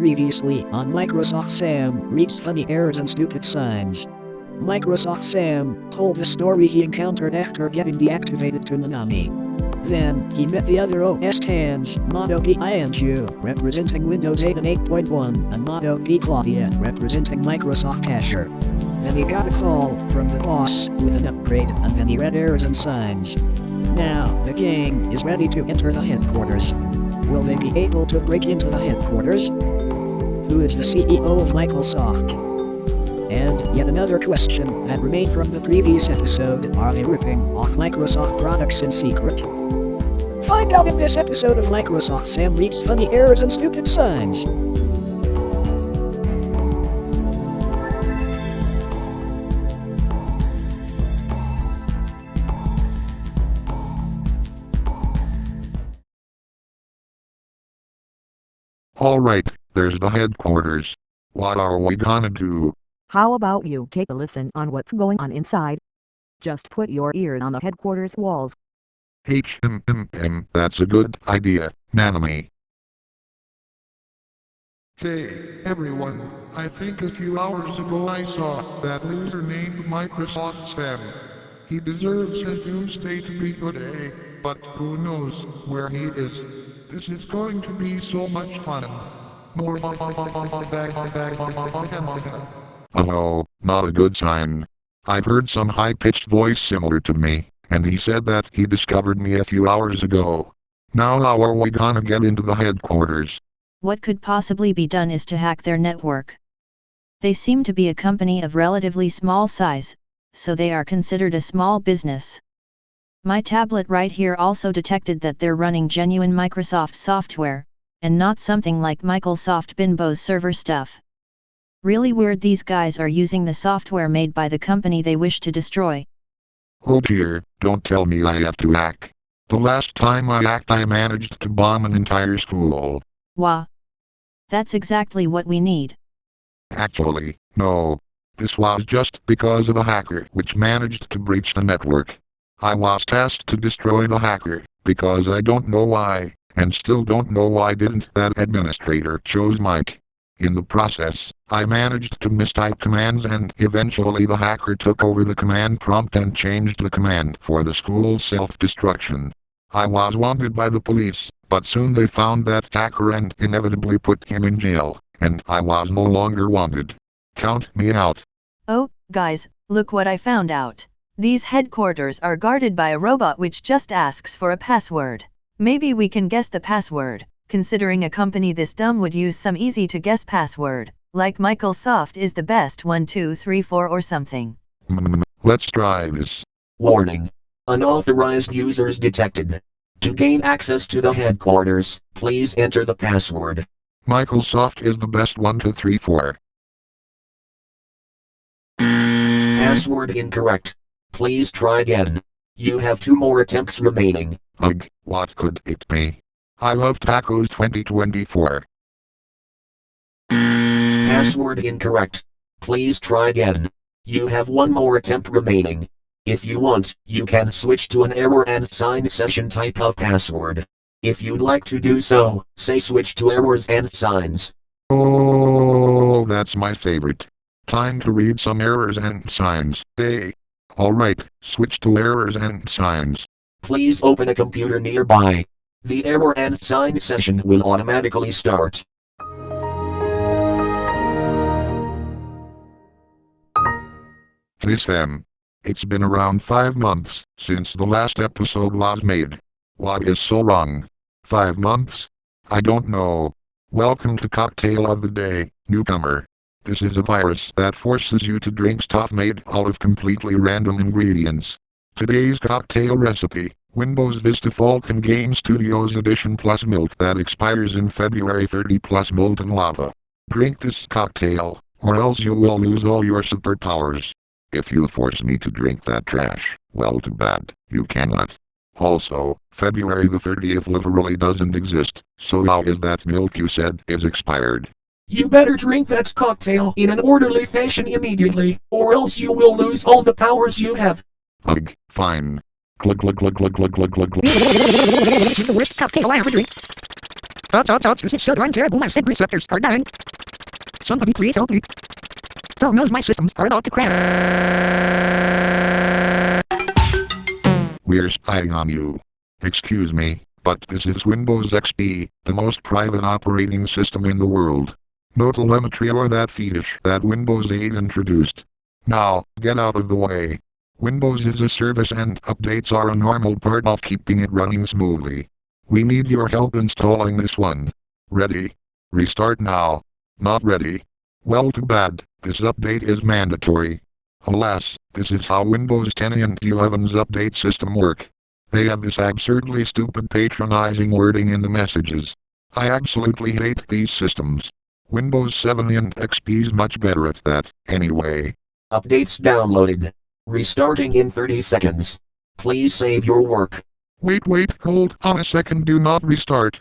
Previously on Microsoft, Sam reads funny errors and stupid signs. Microsoft Sam told the story he encountered after getting deactivated to Nanami. Then, he met the other OS hands, Modo P. Ianju, representing Windows 8 and 8.1, and Modo P. Claudia, representing Microsoft Azure. Then he got a call from the boss with an upgrade, and then he read errors and signs. Now, the gang is ready to enter the headquarters. Will they be able to break into the headquarters? Who is the CEO of Michaelsoft? And yet another question that remained from the previous episode, are they ripping off Microsoft products in secret? Find out in this episode of Microsoft Sam reads funny errors and stupid signs. Alright, there's the headquarters. What are we gonna do? How about you take a listen on what's going on inside? Just put your ear on the headquarters walls. That's a good idea, Nanami. Hey, everyone, I think a few hours ago I saw that loser named Microsoft Sam. He deserves his doomsday to be today, but who knows where he is. This is going to be so much fun. Oh, not a good sign. I've heard some high-pitched voice similar to me, and he said that he discovered me a few hours ago. Now how are we gonna get into the headquarters? What could possibly be done is to hack their network. They seem to be a company of relatively small size, so they are considered a small business. My tablet right here also detected that they're running genuine Microsoft software, and not something like Michaelsoft Binbo's server stuff. Really weird these guys are using the software made by the company they wish to destroy. Oh dear, don't tell me I have to hack. The last time I hacked I managed to bomb an entire school. Wah. That's exactly what we need. Actually, no. This was just because of a hacker which managed to breach the network. I was tasked to destroy the hacker, because I don't know why, and still don't know why didn't that administrator chose Mike. In the process, I managed to mistype commands and eventually the hacker took over the command prompt and changed the command for the school's self-destruction. I was wanted by the police, but soon they found that hacker and inevitably put him in jail, and I was no longer wanted. Count me out. Oh, guys, look what I found out. These headquarters are guarded by a robot which just asks for a password. Maybe we can guess the password. Considering a company this dumb would use some easy to guess password, like Michaelsoft is the best 1 2 3 4 or something. Let's try this. Warning. Unauthorized users detected. To gain access to the headquarters, please enter the password. Michaelsoft is the best 1 2 3 4. Password incorrect. Please try again. You have 2 more attempts remaining. Ugh, what could it be? I love tacos 2024. Password incorrect. Please try again. You have 1 more attempt remaining. If you want, you can switch to an error and sign session type of password. If you'd like to do so, say switch to errors and signs. Oh, that's my favorite. Time to read some errors and signs. Hey. Alright, switch to errors and signs. Please open a computer nearby. The error and sign session will automatically start. Hey Sam. It's been around 5 months since the last episode was made. What is so wrong? 5 months? I don't know. Welcome to Cocktail of the Day, newcomer. This is a virus that forces you to drink stuff made out of completely random ingredients. Today's cocktail recipe, Windows Vista Falcon Game Studios Edition plus milk that expires in February 30 plus molten lava. Drink this cocktail, or else you will lose all your superpowers. If you force me to drink that trash, well too bad, you cannot. Also, February the 30th literally doesn't exist, so how is that milk you said is expired? You better drink that cocktail in an orderly fashion immediately, or else you will lose all the powers you have. Ugh, fine. Glug glug glug glug glug glug glug glug. The worst cocktail I ever drink. This is so darn terrible. My sync receptors are dying. Somebody please help me. Don't knows my systems are about to crash. We're spying on you. Excuse me, but this is Windows XP, the most private operating system in the world. No telemetry or that fetish that Windows 8 introduced. Now, get out of the way. Windows is a service and updates are a normal part of keeping it running smoothly. We need your help installing this one. Ready? Restart now. Not ready? Well, too bad. This update is mandatory. Alas, this is how Windows 10 and 11's update system work. They have this absurdly stupid patronizing wording in the messages. I absolutely hate these systems. Windows 7 and XP's much better at that, anyway. Updates downloaded. Restarting in 30 seconds. Please save your work. Wait, hold on a second, do not restart.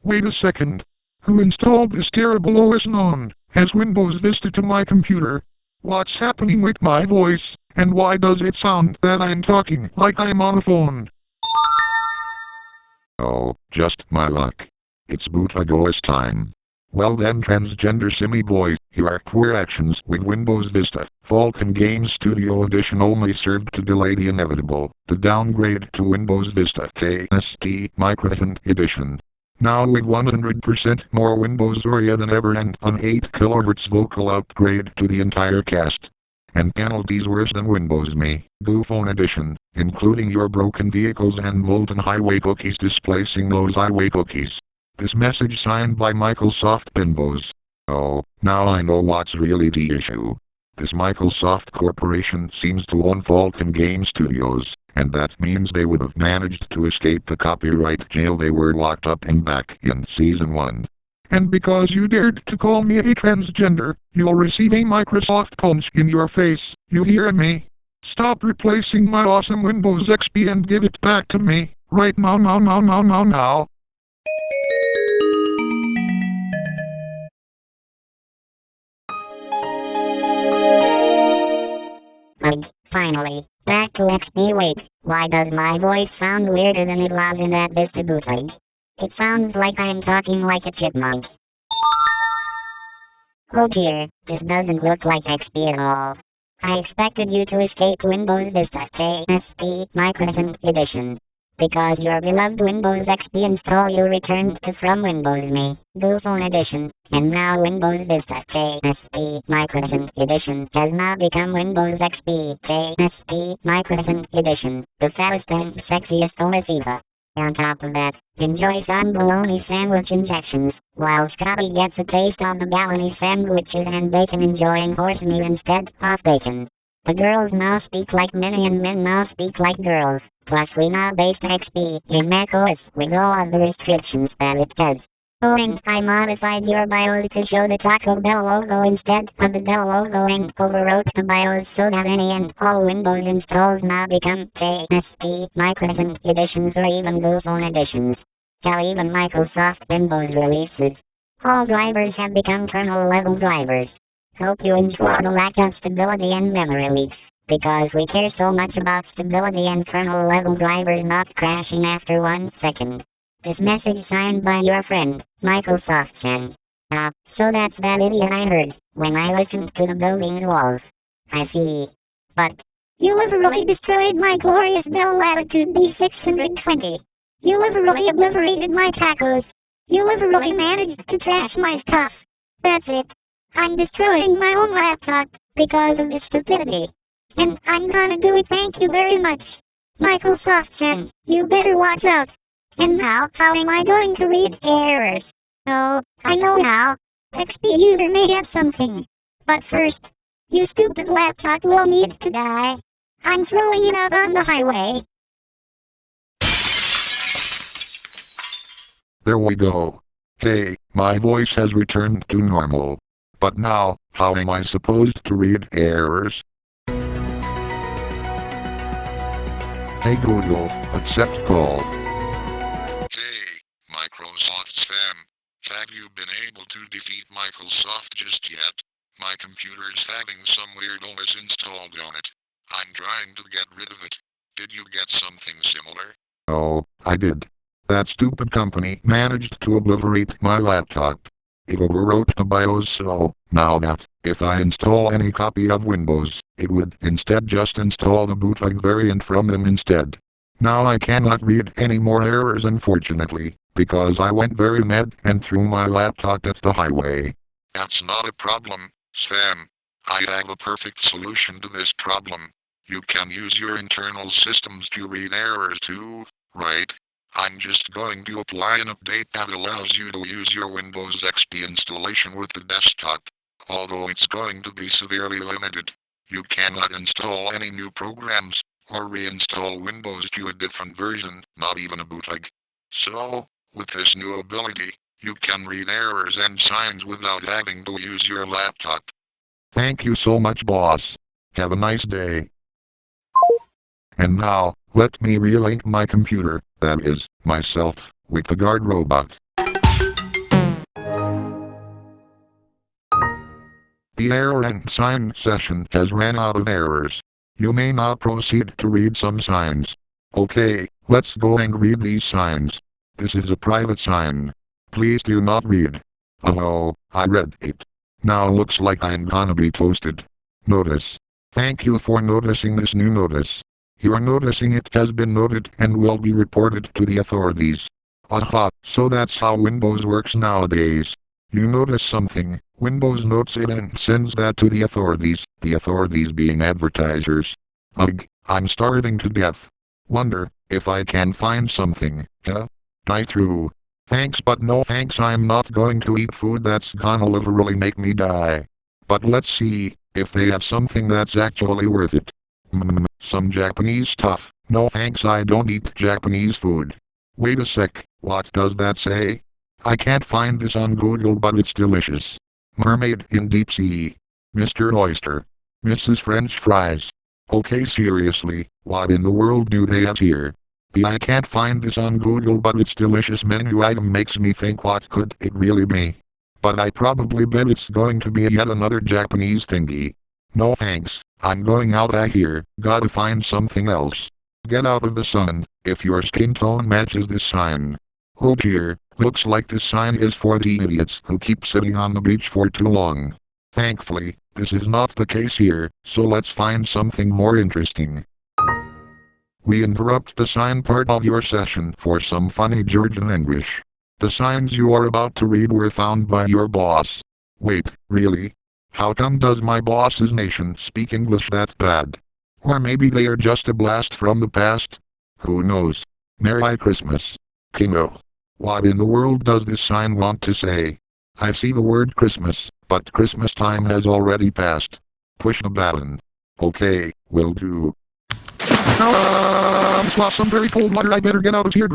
Wait a second. Who installed this terrible OS known as Windows Vista to my computer? What's happening with my voice, and why does it sound that I'm talking like I'm on a phone? Oh, just my luck. It's bootleg OS time. Well then, transgender simi boy, your poor actions with Windows Vista, Falcon Games Studio Edition only served to delay the inevitable, the downgrade to Windows Vista KST Microsoft Edition. Now with 100% more Windows Oria than ever and an 8 kHz vocal upgrade to the entire cast. And penalties worse than Windows Me, Phone Edition, including your broken vehicles and molten highway cookies displacing those highway cookies. This message signed by Michaelsoft Bimbos. Oh, now I know what's really the issue. This Michaelsoft Corporation seems to own Falcon Game Studios, and that means they would have managed to escape the copyright jail they were locked up in back in Season 1. And because you dared to call me a transgender, you'll receive a Microsoft punch in your face, you hear me? Stop replacing my awesome Windows XP and give it back to me, right now. Finally, back to XP. Wait, why does my voice sound weirder than it was in that Vista bootleg? It sounds like I'm talking like a chipmunk. Oh dear, this doesn't look like XP at all. I expected you to escape Windows Vista KST Microsoft Edition. Because your beloved Windows XP install you returned to from Windows Me, Phone Edition, and now Windows Vista KST Microsoft Edition has now become Windows XP KST Microsoft Edition, the fattest and sexiest OS ever. On top of that, enjoy some bologna sandwich injections, while Scotty gets a taste of the bologna sandwiches and bacon, enjoying horse meat instead of bacon. The girls now speak like men and men now speak like girls. Plus we now based XP in macOS with all of the restrictions that it does. Oh, and I modified your BIOS to show the Taco Bell logo instead of the Dell logo and overwrote the BIOS so that any and all Windows installs now become KST Microsoft Editions or even Phone Editions. Hell, even Microsoft Windows releases. All drivers have become kernel-level drivers. Hope you enjoy the lack of stability and memory leaks, because we care so much about stability and kernel-level drivers not crashing after 1 second. This message signed by your friend, Michaelsoft Chen. So that's that idiot I heard, when I listened to the building's walls. I see. But, you literally destroyed my glorious Dell Latitude B620. You literally obliterated my tacos. You literally managed to trash my stuff. That's it. I'm destroying my own laptop, because of this stupidity. And I'm gonna do it, thank you very much. Michaelsoft Chen, you better watch out. And now, how am I going to read errors? Oh, I know now. XP user may have something. But first, you stupid laptop will need to die. I'm throwing it out on the highway. There we go. Hey, my voice has returned to normal. But now, how am I supposed to read errors? Hey Google, accept call. Hey, Microsoft spam. Have you been able to defeat Microsoft just yet? My computer's having some weird OS I did. That stupid company managed to obliterate my laptop. It overwrote the BIOS, so now that, if I install any copy of Windows, it would instead just install the bootleg variant from them instead. Now I cannot read any more errors, unfortunately, because I went very mad and threw my laptop at the highway. That's not a problem, Sam. I have a perfect solution to this problem. You can use your internal systems to read errors too, right? I'm just going to apply an update that allows you to use your Windows XP installation with the desktop. Although it's going to be severely limited. You cannot install any new programs, or reinstall Windows to a different version, not even a bootleg. So, with this new ability, you can read errors and signs without having to use your laptop. Thank you so much, boss. Have a nice day. And now, let me relink my computer, that is, myself, with the guard robot. The error and sign session has ran out of errors. You may now proceed to read some signs. Okay, let's go and read these signs. This is a private sign. Please do not read. Oh, I read it. Now looks like I'm gonna be toasted. Notice. Thank you for noticing this new notice. Your noticing it has been noted and will be reported to the authorities. Aha, so that's how Windows works nowadays. You notice something, Windows notes it and sends that to the authorities being advertisers. Ugh, I'm starving to death. Wonder if I can find something, Die through. Thanks but no thanks, I'm not going to eat food that's gonna literally make me die. But let's see if they have something that's actually worth it. Some Japanese stuff. No thanks, I don't eat Japanese food. Wait a sec, what does that say? I can't find this on Google, but it's delicious. Mermaid in deep sea. Mr. Oyster. Mrs. French fries. Okay, seriously, what in the world do they have here? I can't find this on Google, but its delicious menu item makes me think, what could it really be? But I probably bet it's going to be yet another Japanese thingy. No thanks, I'm going out of here, gotta find something else. Get out of the sun, if your skin tone matches this sign. Oh dear, looks like this sign is for the idiots who keep sitting on the beach for too long. Thankfully, this is not the case here, so let's find something more interesting. We interrupt the sign part of your session for some funny Georgian English. The signs you are about to read were found by your boss. Wait, really? How come does my boss's nation speak English that bad? Or maybe they are just a blast from the past? Who knows? Merry Christmas. Kingo. What in the world does this sign want to say? I see the word Christmas, but Christmas time has already passed. Push the button. Okay, will do. Now, some very cold water, I better get out of here.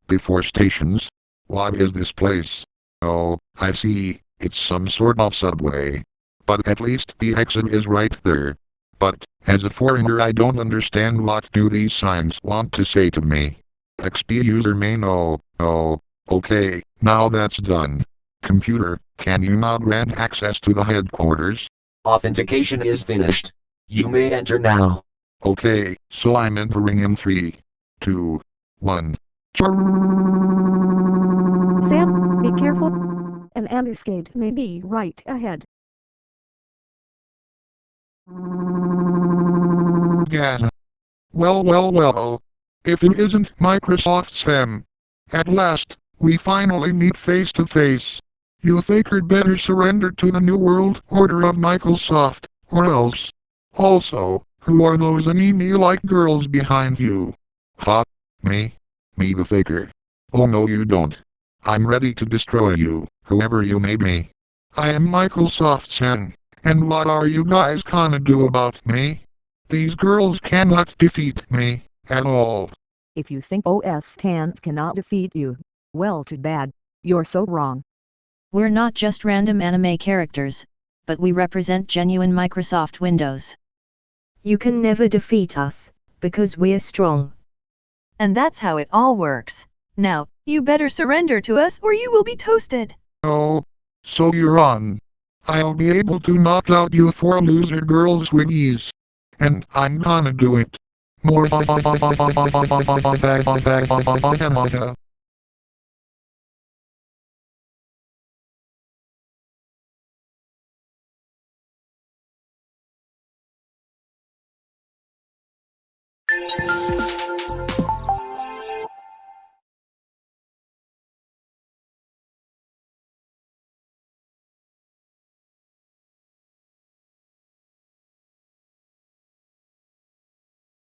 Before stations. What is this place? Oh, I see, it's some sort of subway. But at least the exit is right there. But, as a foreigner, I don't understand what do these signs want to say to me. XP user may know. Oh, okay, now that's done. Computer, can you now grant access to the headquarters? Authentication is finished. You may enter now. Okay, so I'm entering in 3, 2, 1. Sam, be careful. An ambuscade may be right ahead. Yeah. Well. If it isn't Microsoft Sam. At last, we finally meet face to face. You fakered better surrender to the New World Order of Michaelsoft, or else. Also, who are those anime-like girls behind you? Ha? Me? Me the faker. Oh no you don't. I'm ready to destroy you, whoever you may be. I am Michaelsoft Sam, and what are you guys gonna do about me? These girls cannot defeat me, at all. If you think OS X cannot defeat you, well too bad, you're so wrong. We're not just random anime characters, but we represent genuine Microsoft Windows. You can never defeat us, because we're strong. And that's how it all works. Now, you better surrender to us or you will be toasted. Oh, so you're on. I'll be able to knock out you 4 loser girls with ease. And I'm gonna do it. More